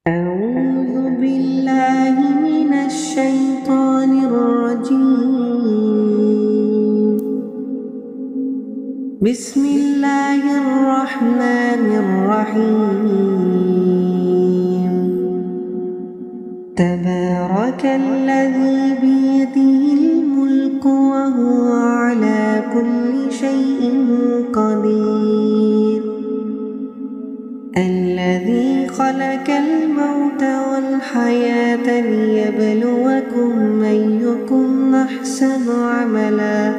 أعوذ بالله من الشيطان الرجيم. بسم الله الرحمن الرحيم. تبارك الذي بيده الملك وهو على كل شيء قدير. الذي خلق الموت والحياة ليبلوكم أيكم أحسن عملا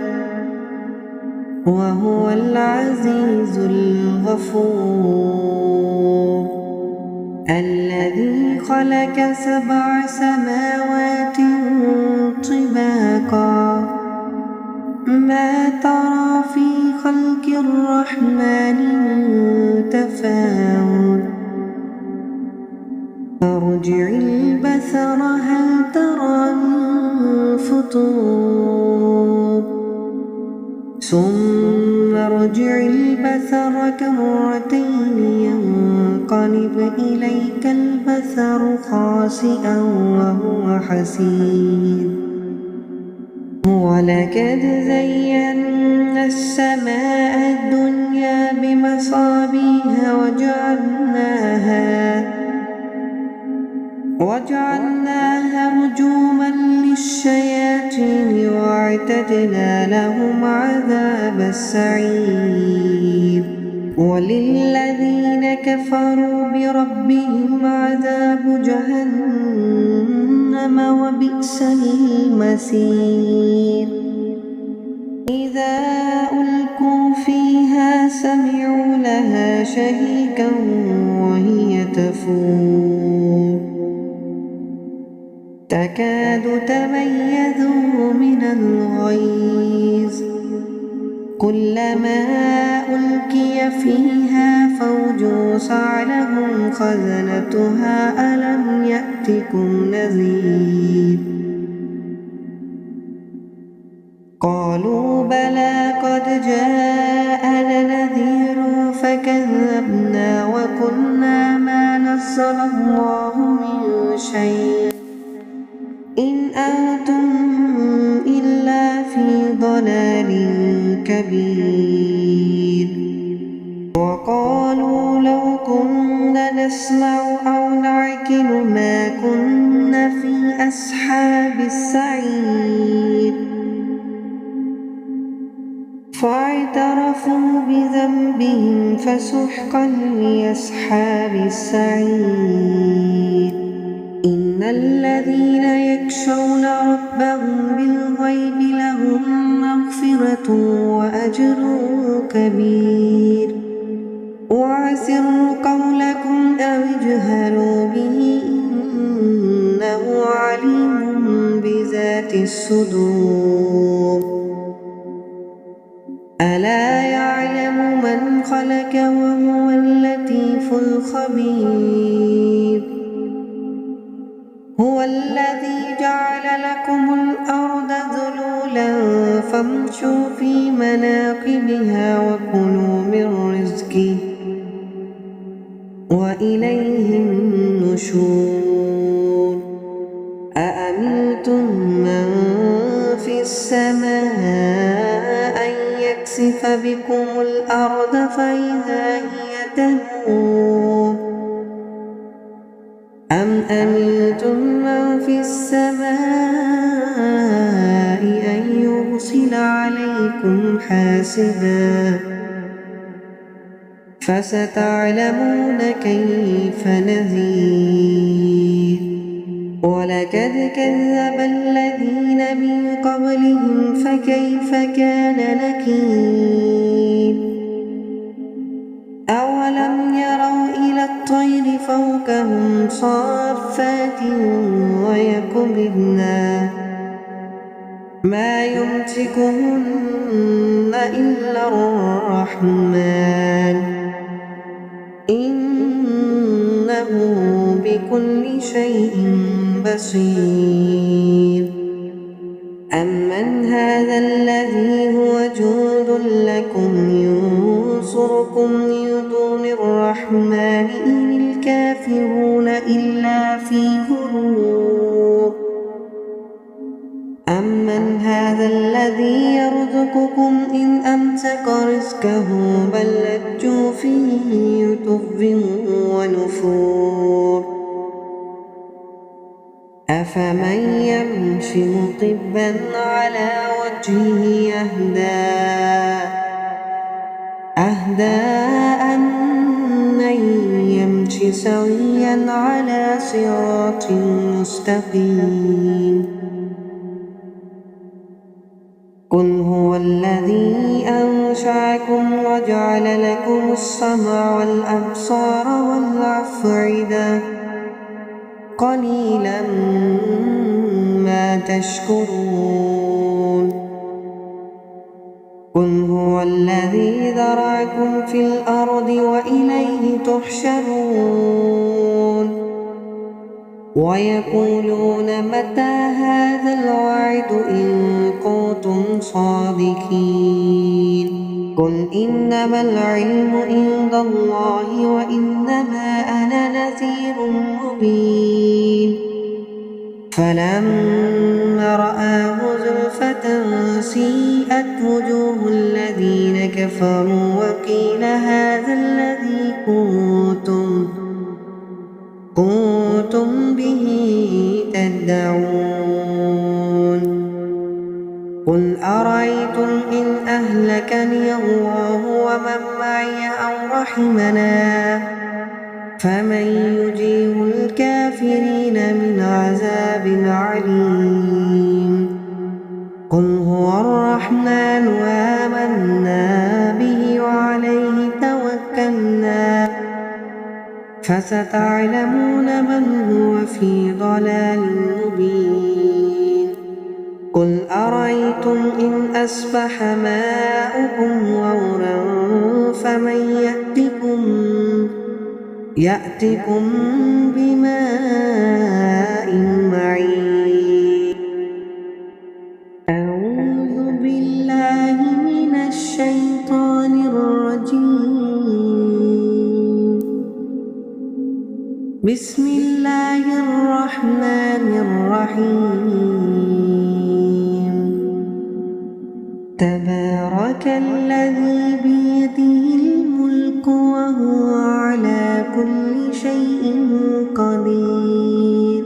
وهو العزيز الغفور. الذي خلق 7 سماوات طباقا ما ترى في خلق الرحمن من تفاوت فارجع البصر هل ترى من فطور ثم ارجع البصر كرتين ينقلب إليك البصر خاسئا وهو حسير. ولقد زينا السماء الدنيا بمصابيح وجعلناها رجوما للشياطين واعتدنا لهم عذاب السعير. وللذين كفروا بربهم عذاب جهنم وبئس المصير. إذا ألقوا فيها سمعوا لها شهيقا وهي تفور تكاد تميز من الغيظ كلما ألقي فيها فوج سألهم خزنتها ألم يأتكم نذير. قالوا بلى قد جاءنا نذير فكذبنا وقلنا ما نزل الله من شيء إن أنتم إلا في ضلال كبير. وقالوا لو كنا نسمع أو نعقل ما كنا في أصحاب السعير. فاعترفوا بذنبهم فسحقا لأصحاب السعير. إن الذين يخشون ربهم بالغيب لهم مغفرة وأجر كبير. وأسروا قولكم أو اجهروا به إنه عليم بذات الصدور. ألا يعلم من خلق وهو اللطيف الخبير. هو الذي جعل لكم الأرض ذلولا فامشوا في مناكبها وكلوا من رزقه وإليه النشور. أأمنتم من في السماء أن يخسف بكم الأرض فإذا هي تمور أم أمنتم من في السماء أن يرسل عليكم حاسبا فستعلمون كيف نذير. ولقد كذب الذين من قبلهم فكيف كان نكير. أولم يروا إلى الطير فوقهم صافات ويقبضن ما يمسكهن إلا الرحمن إنه بكل شيء بصير. أمن هذا الذي هو جند لكم ينصركم من دون الرحمن إن الكافرون إلا في غرور أمن هذا الذي يرزقكم إن أمسك رزقه بل لجوا في عتو ونفور أفمن يمشي مكبا على وجهه أهدى أمن يمشي سويا على صراط مستقيم قل هو الذي أنشأكم وجعل لكم السمع والأبصار والأفئدة قليلا ما تشكرون قل هو الذي ذرأكم في الأرض وإليه تحشرون ويقولون متى هذا الوعد إن كنتم صادقين قل إنما العلم عند الله وإنما أنا نذير مبين فلما رآه زلفة سيئت وجوه الذين كفروا وقيل هذا الذي كنتم به تدعون قل أرأيتم إن أهلكني الله ومن معي أو رحمنا فمن يجيب الكافرين من عذاب عليم قل هو الرحمن آمنا به وعليه توكلنا فستعلمون من هو في ضلال مبين قل أرأيتم إن أصبح ماؤكم غورا فمن يأتكم بماء معين أعوذ بالله من الشيطان الرجيم بسم الله الرحمن الرحيم تبارك الذي بيده الملك وهو على كل شيء قدير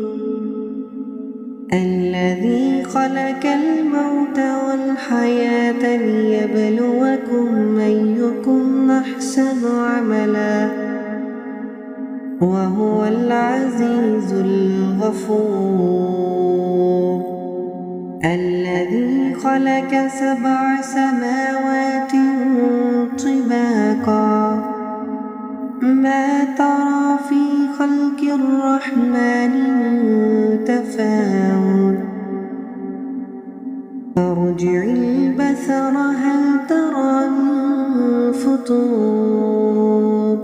الذي خلق الموت والحياة ليبلوكم أيكم أحسن عملا وهو العزيز الغفور الذي خلق 7 سماوات طباقا ما ترى في خلق الرحمن من تفاوت فارجع البصر هل ترى من فطور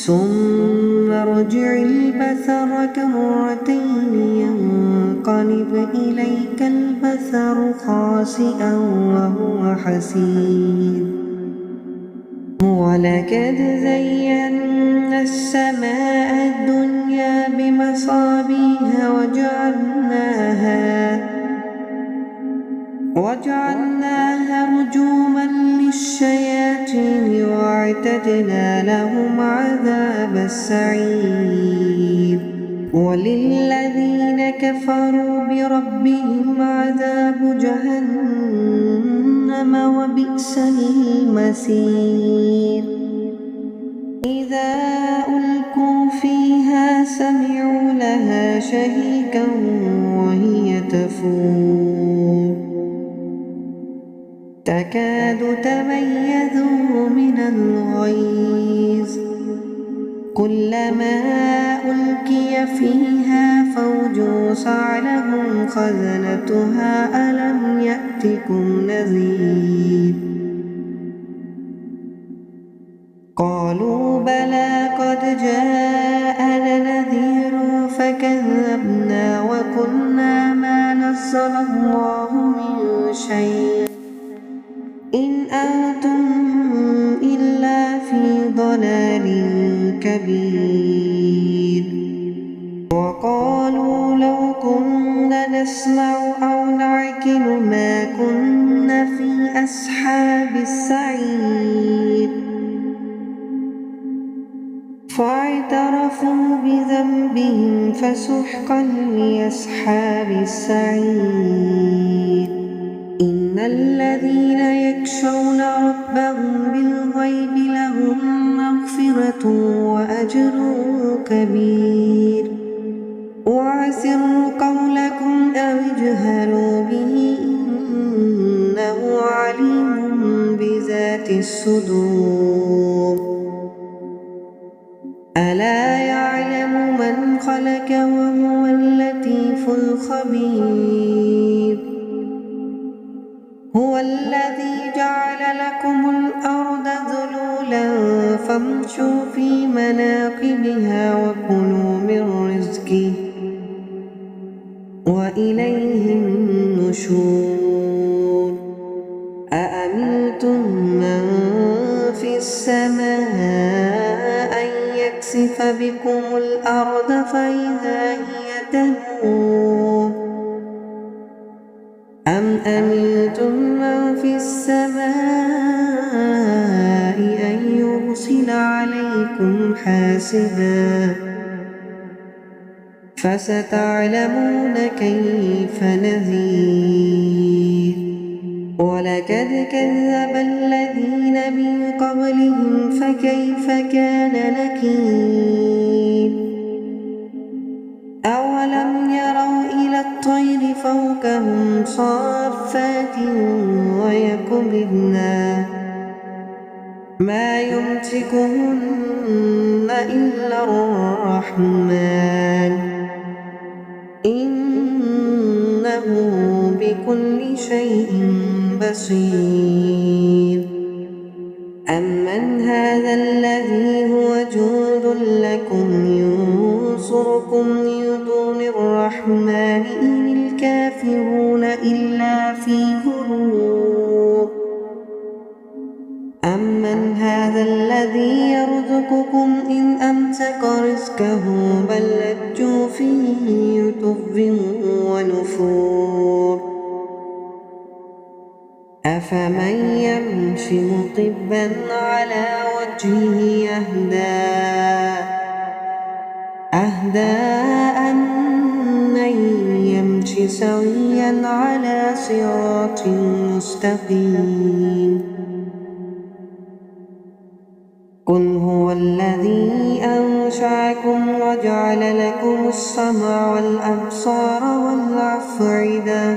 ثم ارجع البصر كرتين ينقلب إليك البصر خاسئا وهو حسير ولقد زينا السماء الدنيا بمصابيح وجعلناها رجوما للشياطين واعتدنا لهم عذاب السعير وللذين كفروا بربهم عذاب جهنم وبئس المصير إذا ألقوا فيها سمعوا لها شهيقا وهي تفور تكاد تميز من الغيظ كلما ألقي فيها فوج سألهم خزنتها ألم يأتكم نذير قالوا بلى قد جاءنا نذير فكذبنا وقلنا ما نزل الله من شيء إن أنتم إلا في ضلال كبير فاعترفوا بذنبهم فسحقا لأصحاب السعير. إن الذين يخشون ربهم بالغيب لهم مغفرة وأجر كبير. وأسروا قولكم أو اجهروا به إنه عليم بذات الصدور. ألا يعلم من خلق وهو اللطيف الخبير. هو الذي جعل لكم الأرض ذلولا فامشوا في مناكبها وكلوا من رزقه وإليه النشور. أأمنتم من في السماء أن يخسف بكم الأرض فإذا هي تمور أم أمنتم من في السماء أن يرسل عليكم حاسبا فستعلمون كيف نذير. ولقد كذب الذين من قبلهم فكيف كان نكير. أولم يروا إلى الطير فوقهم صافات ويقبضن ما يمسكهن إلا الرحمن إنه بكل شيء بصير. أمن هذا الذي هو جند لكم ينصركم من دون الرحمن إن الكافرون إلا في غرور. أمن هذا الذي يرزقكم إن أمسك رزقه بل لجوا في عتو ونفور. أفمن يمشي مكبا على وجهه أهدى أمن يمشي سويا على صراط مستقيم. قل هو الذي أنشأكم وجعل لكم السمع والأبصار والأفئدة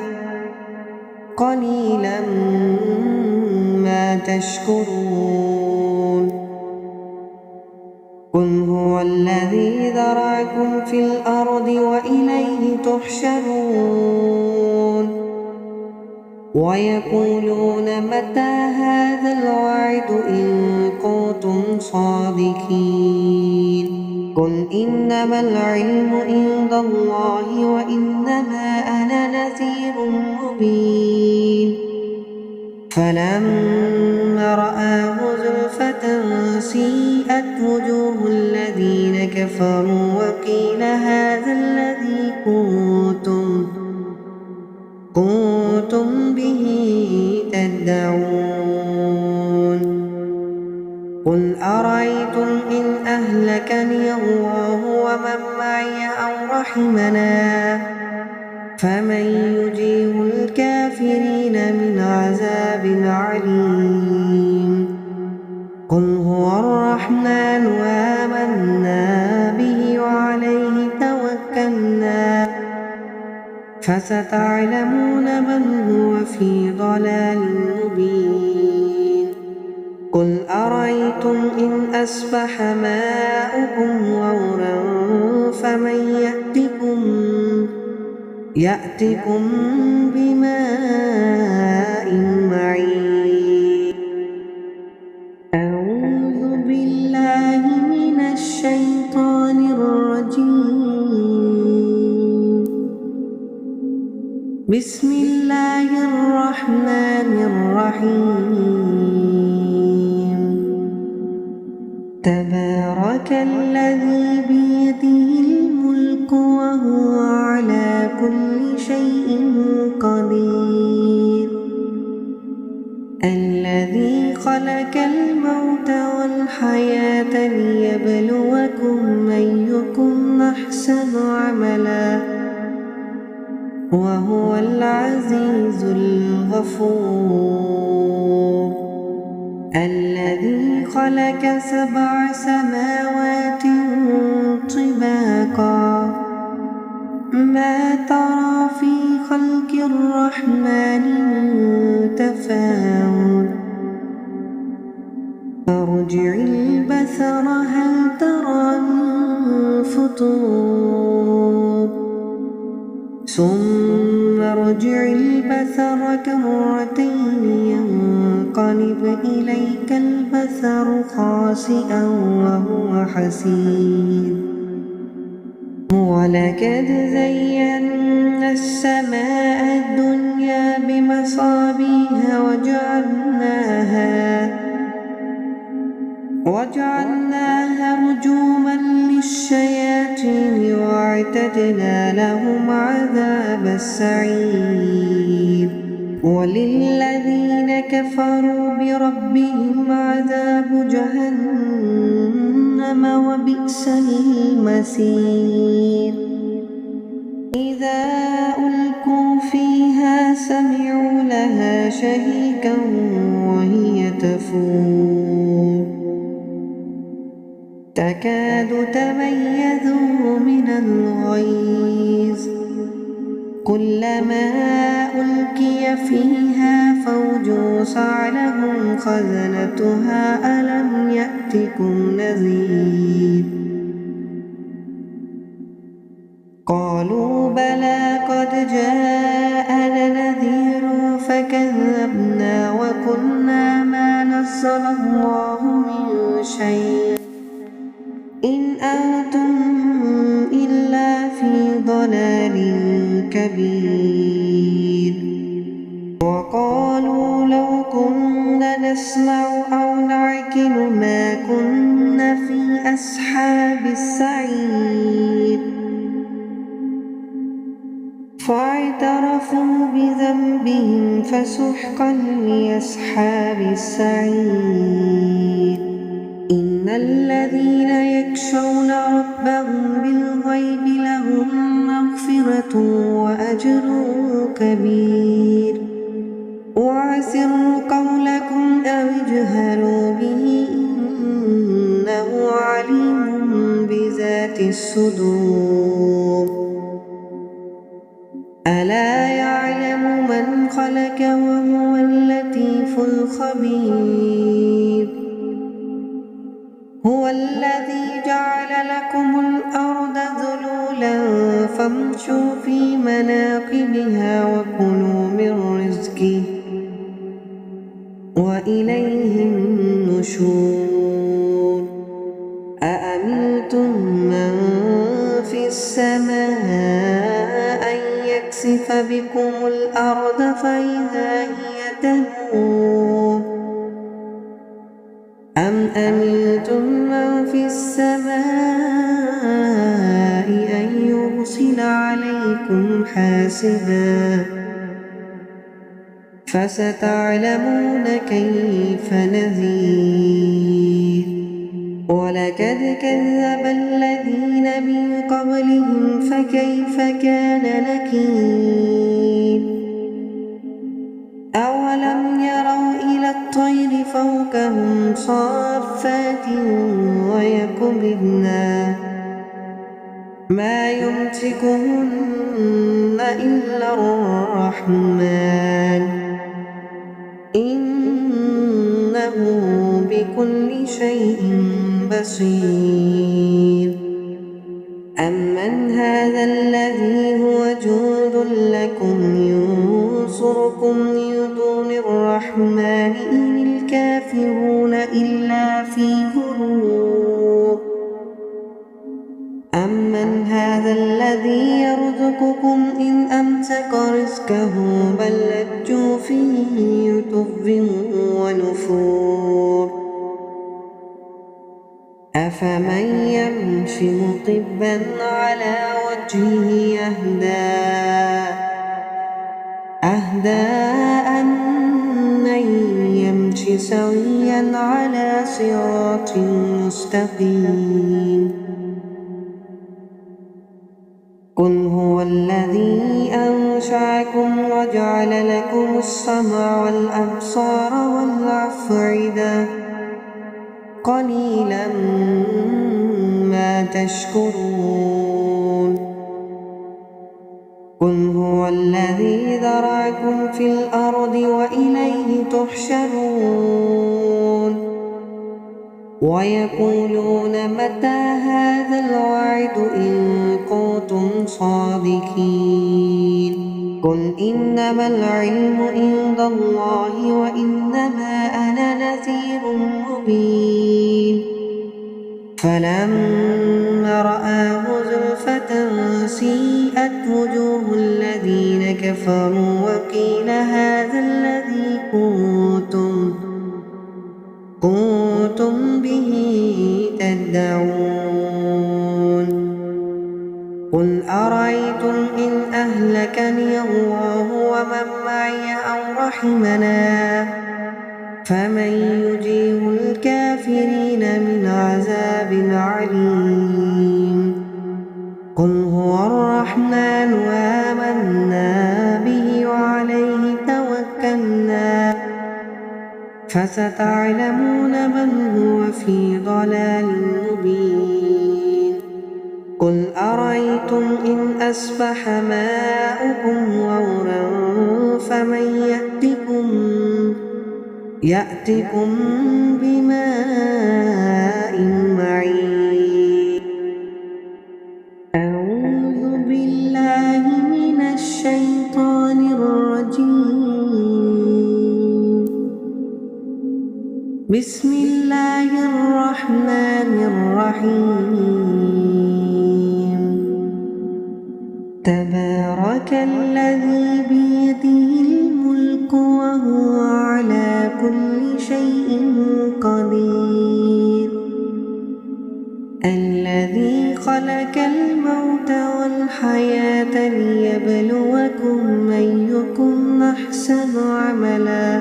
قليلا ما تشكرون. قل هو الذي ذرأكم في الأرض وإليه تحشرون. ويقولون متى هذا الوعد إن كنتم صادقين. قل إنما العلم عند الله وإنما أنا نذير مبين. فلما رآه زلفة سيئت وجوه الذين كفروا وقيل هذا الذي كنتم به تدعون. قل أرأيتم إن أهلكني الله ومن معي أو رحمنا فمن يجير الكافرين من عذاب عليم. قل هو الرحمن آمنا به وعليه توكلنا فستعلمون من هو في ضلال مبين. قل أرأيتم إن أصبح ماؤكم غورا فمن يأتكم بماء معين. أعوذ بالله من الشيطان الرجيم. بسم الله الرحمن الرحيم. تبارك الذي بيده الملك وهو على كل شيء قدير. الذي خلق الموت والحياة ليبلوكم من أيكم أحسن عملا وهو العزيز الغفور الذي خلق 7 سماوات طباقا ما ترى في خلق الرحمن من تفاوت فارجع البصر هل ترى من فطور ثم ارجع البصر كرتين ينقلب إليك البصر خاسئا وهو حسير ولقد زينا السماء الدنيا بمصابيح وجعلناها رجوما للشياطين واعتدنا لهم عذاب السعير وللذين كفروا بربهم عذاب جهنم وبئس المصير إذا ألقوا فيها سمعوا لها شهيقا وهي تفور تكاد تميز من الغيظ كلما ألقي فيها فوج سألهم خزنتها ألم يأتكم نذير قالوا بلى قد جاءنا نذير فكذبنا وقلنا ما نزل الله من شيء إن أنتم إلا في ضلال كبير وقالوا لو كنا نسمع أو نعقل ما كنا في أصحاب السعير فاعترفوا بذنبهم فسحقا لأصحاب السعير إن الذين يخشون ربهم بالغيب لهم مغفرة وأجر كبير وأسروا قولكم أو اجهروا به إنه عليم بذات الصدور ألا يعلم من خلق وهو اللطيف الخبير هو الذي جعل لكم الأرض ذلولا فامشوا في مناكبها وكلوا من رزقه وإليه النشور أأمنتم من في السماء أن يكسف بكم الأرض فإذا هي تمور أم أمنتم من في السماء أن يرسل عليكم حاسبا فستعلمون كيف نذير ولقد كذب الذين من قبلهم فكيف كان نكير أولم يروا إلى الطير فوقهم صافات ويقبضن ما يمسكهن إلا الرحمن إنه بكل شيء بصير أمن هذا الذي هو جند لكم ينصركم من دون الرحمن إن الكافرون إلا في غرور أمن هذا الذي يرزقكم إن أمسك رزقه بل لجوا في عتو ونفور أفمن يمشي مكبا على وجهه أهدى أمن يمشي سويا على صراط مستقيم قل هو الذي أنشأكم وجعل لكم السمع والأبصار والأفئدة قليلا ما تشكرون قل هو الذي ذرأكم في الأرض وإليه تحشرون ويقولون متى هذا الوعد إن كنتم صادقين قل إنما العلم عند الله وإنما أنا نذير مبين فلما رآه زلفة سيئت وجوه الذين كفروا وقيل هذا الذي كنتم به تدعون قل أرأيتم إن أهلكني الله ومن معي أو رحمنا فمن يجير الكافرين من عذاب عليم قل هو الرحمن آمنا به وعليه توكلنا فستعلمون من هو في ضلال مبين قل أرأيتم إن أصبح ماؤكم غورا فمن يأتكم بماء معين أعوذ بالله من الشيطان الرجيم بسم الله الرحمن الرحيم تبارك الذي بيده الملك وهو على كل شيء قدير الذي خلق الموت والحياة ليبلوكم أيكم أحسن عملا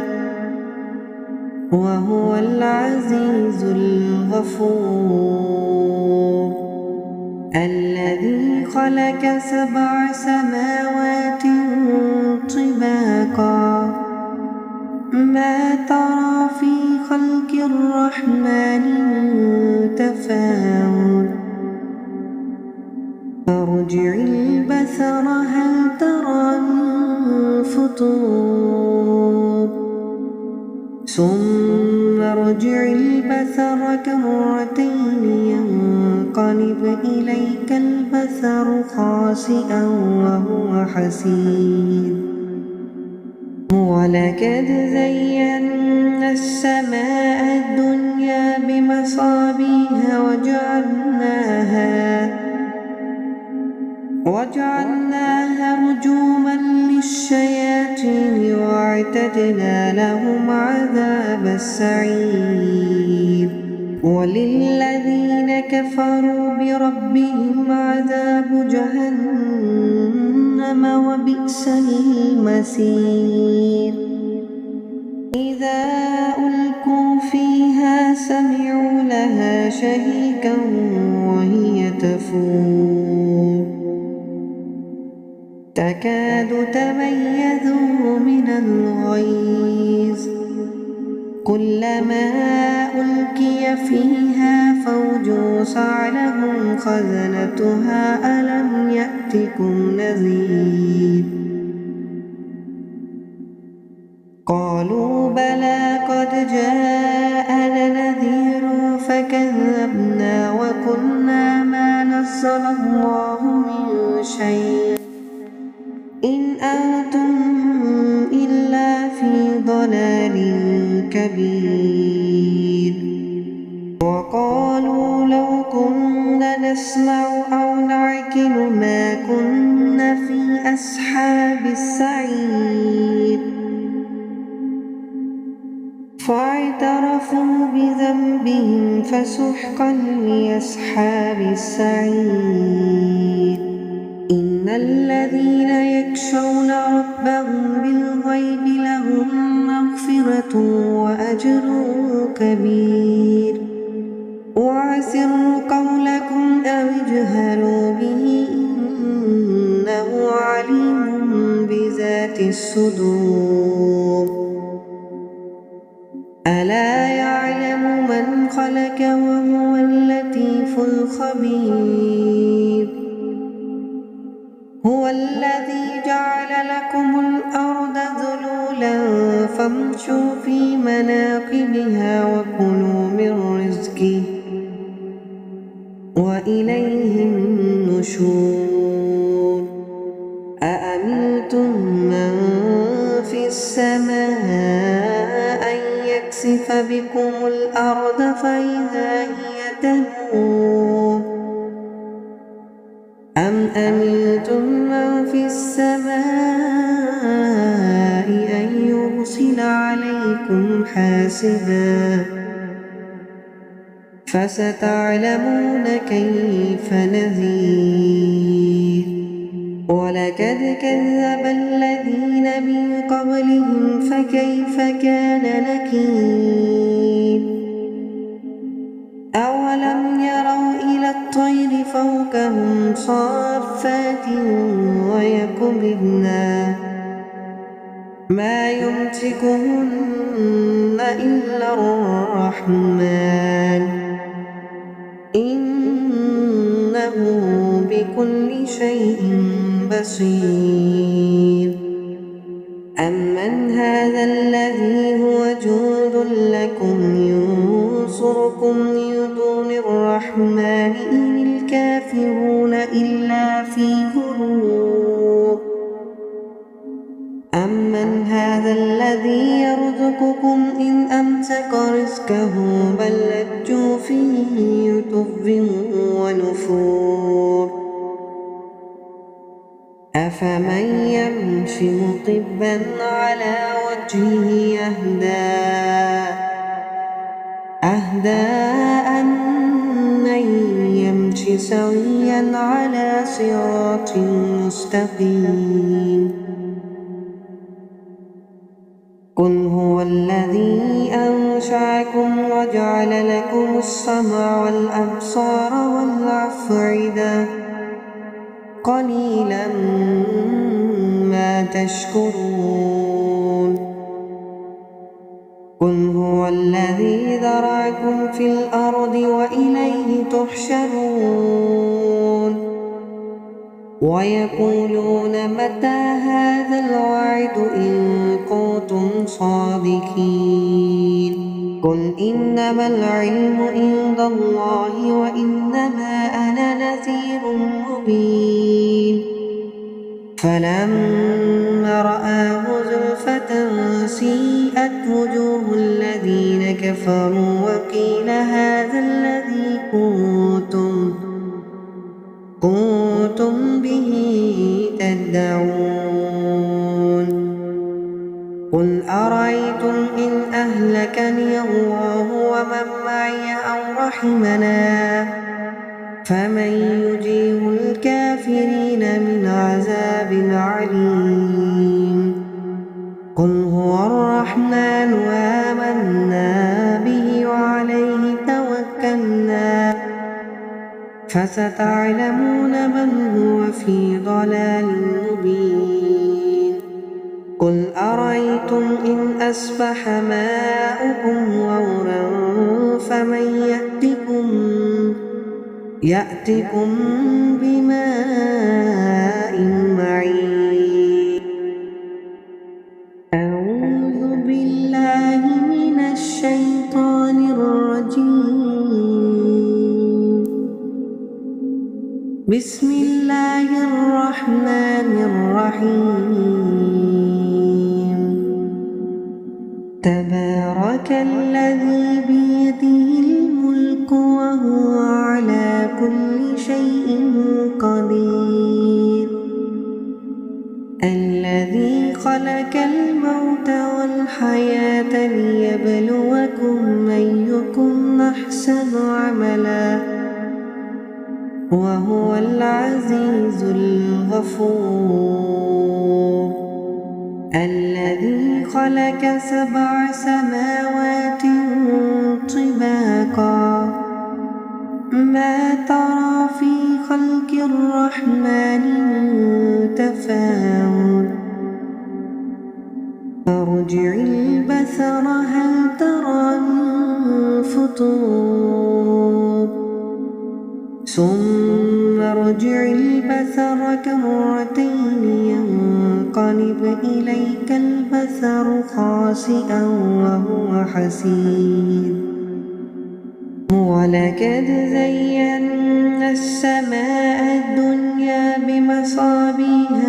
وهو العزيز الغفور الذي خلق 7 سماوات طباقا ما ترى في خلق الرحمن من تفاوت فارجع البصر هل ترى من فطور ثم ارجع البصر كرتين ينقلب إليك البصر خاسئا وهو حسير ولقد زينا السماء الدنيا بمصابيح وجعلناها رجوما للشياطين واعتدنا لهم عذاب السعير وللذين كفروا بربهم عذاب جهنم وبئس المصير إذا ألقوا فيها سمعوا لها شهيقا وهي تفور تكاد تميز من الغيظ كلما ألقي فيها فوج سألهم خزنتها ألم يأتكم نذير قالوا بلى قد جاءنا نذير فكذبنا وقلنا ما نزل الله من شيء إن أنتم إلا في ضلال كبير وقالوا لو كنا نسمع أو نعقل ما كنا في أصحاب السعير فاعترفوا بذنبهم فسحقا لأصحاب السعير إن الذين يخشون ربهم بالغيب لهم مغفرة وأجر كبير وأسروا قولكم أو اجهروا به الصدور ألا يعلم من خلق وهو اللطيف الخبير هو الذي جعل لكم الأرض ذلولا فامشوا في مناكبها وكلوا من رزقه وإليه النشور أأمنتم من في السماء أن يكسف بكم الأرض فإذا هي تمور أم أمنتم من في السماء أن يرسل عليكم حاسبا فستعلمون كيف نذير ولقد كذب الذين من قبلهم فكيف كان نكير أولم يروا إلى الطير فوقهم صافات ويقبضن ما يمسكهن إلا الرحمن إنه بكل شيء بصير أمن هذا الذي هو جند لكم ينصركم من دون الرحمن إن الكافرون إلا في غرور أمن هذا الذي يرزقكم إن أمسك رزقه بل لجوا في عتو ونفور أفمن يمشي مكبا على وجهه أهدى أمن يمشي سويا على صراط مستقيم قل هو الذي أنشأكم وجعل لكم السمع والأبصار والأفئدة قليلا ما تشكرون قل هو الذي ذرأكم في الأرض وإليه تحشرون ويقولون متى هذا الوعد إن كنتم صادقين قل إنما العلم عند الله وإنما أنا نذير مبين فلما رآه زلفة سيئت وجوه الذين كفروا وقيل هذا الذي كنتم به تدعون قل أرأيتم إن أهلكني الله ومن معي أو رحمنا فمن يجيب الكافرين من عذاب عليم قل هو الرحمن آمنا به وعليه توكلنا فستعلمون من هو في ضلال مبين قل أرأيتم إن أصبح ماؤكم غورا فمن يأتكم بماء معين أعوذ بالله من الشيطان الرجيم بسم الله الرحمن الرحيم تبارك الذي بيده الملك وهو على كل شيء قدير الذي خلق الموت والحياة ليبلوكم أيكم أحسن عملا وهو العزيز الغفور الذي خلق 7 سماوات طباقا ما ترى في خلق الرحمن من تفاوت ارجع البصر هل ترى من فطور ثم ارجع البصر كرتين ينقلب إليك البصر خاسئا وهو حسير ولقد زينا السماء الدنيا بمصابيح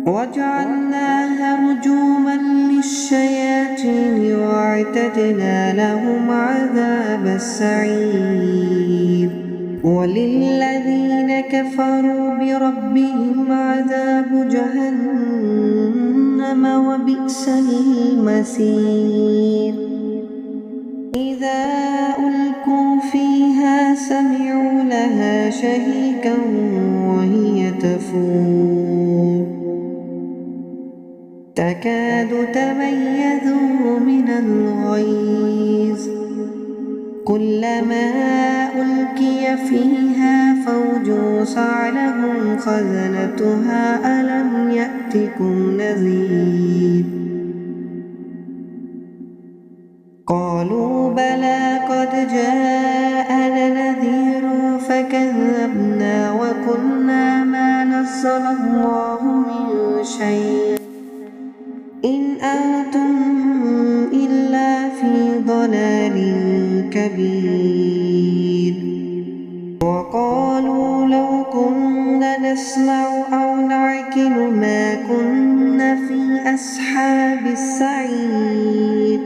وجعلناها رجوما للشياطين واعتدنا لهم عذاب السعير وللذين كفروا بربهم عذاب جهنم وبئس المصير إذا ألقوا فيها سمعوا لها شهيقا وهي تفور تكاد تميز من الغيظ كلما ألقي فيها فوج سألهم خزنتها ألم يأتكم نذير قالوا بلى قد جاءنا نذير فكذبنا وقلنا ما نزل الله من شيء إن أنتم إلا في ضلال كبير وقالوا لو كنا نسمع أو نعقل ما كنا في أصحاب السعير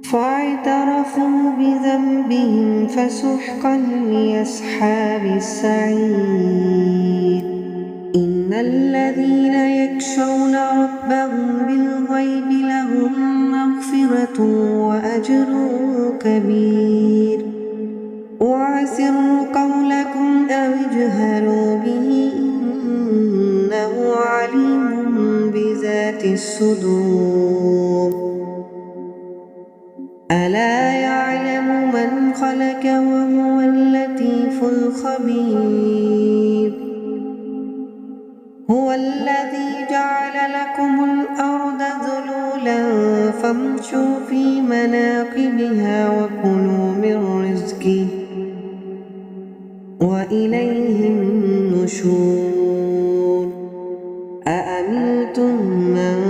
فاعترفوا بذنبهم فسحقا لأصحاب السعير إن الذين يخشون ربهم بالغيب لهم مغفرة وأجر كبير وأسروا قولكم أو اجهروا به إنه عليم بذات الصدور ألا يعلم من خلق وهو اللطيف الخبير هو الذي جعل لكم الأرض ذلولا فامشوا في مناكبها وكلوا من رزقه وإليه النشور أأمنتم من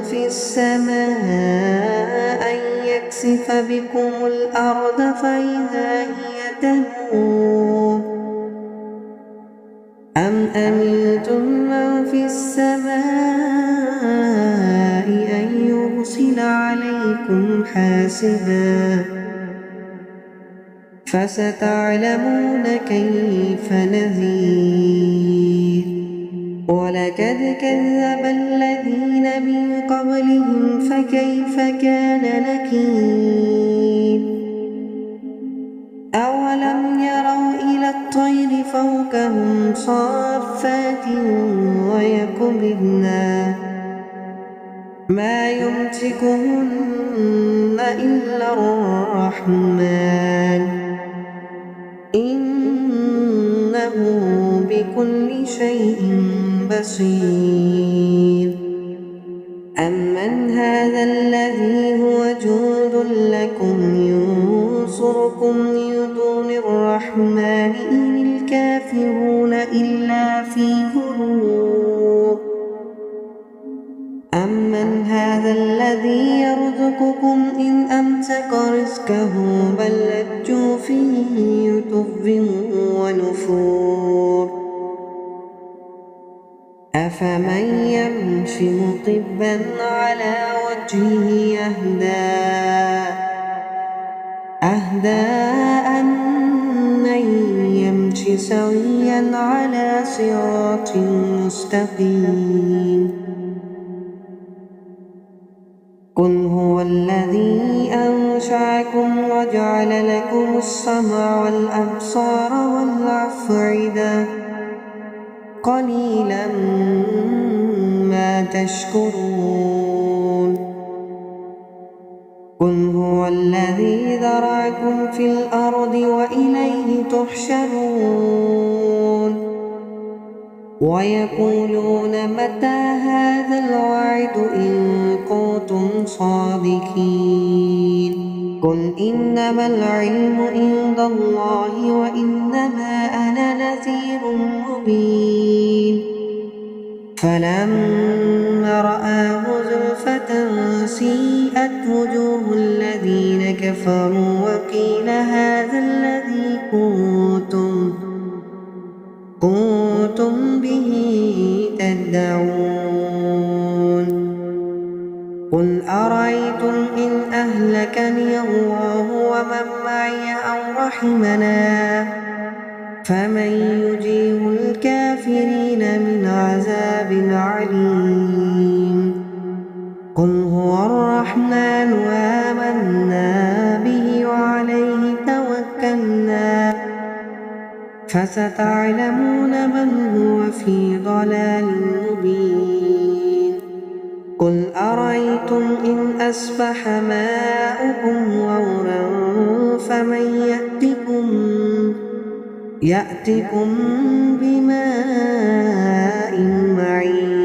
في السماء أن يكسف بكم الأرض فإذا هي تمور أم أمنتم من في السماء أن يرسل عليكم حاسبا فستعلمون كيف نذير ولقد كذب الذين من قبلهم فكيف كان نكير أولم يروا إلى الطير فوقهم صافات ويقبضن ما يمسكهن إلا الرحمن إنه بكل شيء بصير أمن هذا الذي هو جند لكم ينصركم من دون الرحمن إن الكافرون إلا في غرور أمن هذا الذي يرزقكم إن أمسك رزقه بل لجوا في عتو ونفور أفمن يمشي مكبا على وجهه أهدى أمن يمشي سويا على صراط مستقيم قل هو الذي أنشأكم وجعل لكم السمع والأبصار والأفئدة قليلا ما تشكرون قل هو الذي ذرأكم في الأرض وإليه تحشرون ويقولون متى هذا الوعد إن كنتم صادقين قل إنما العلم عند الله وإنما أنا نذير مبين فلما رآه زلفة سيئت وجوه الذين كفروا وقيل هذا الذي كنتم به تدعون قل أرأيتم إن أهلكني الله ومن معي أو رحمنا فمن يجيب الكافرين من عذاب عليم قل هو الرحمن آمنا به وعليه توكلنا فستعلمون من هو في ضلال مبين قل أرأيتم إن أصبح ماؤكم غورا فمن يأتكم بماء معين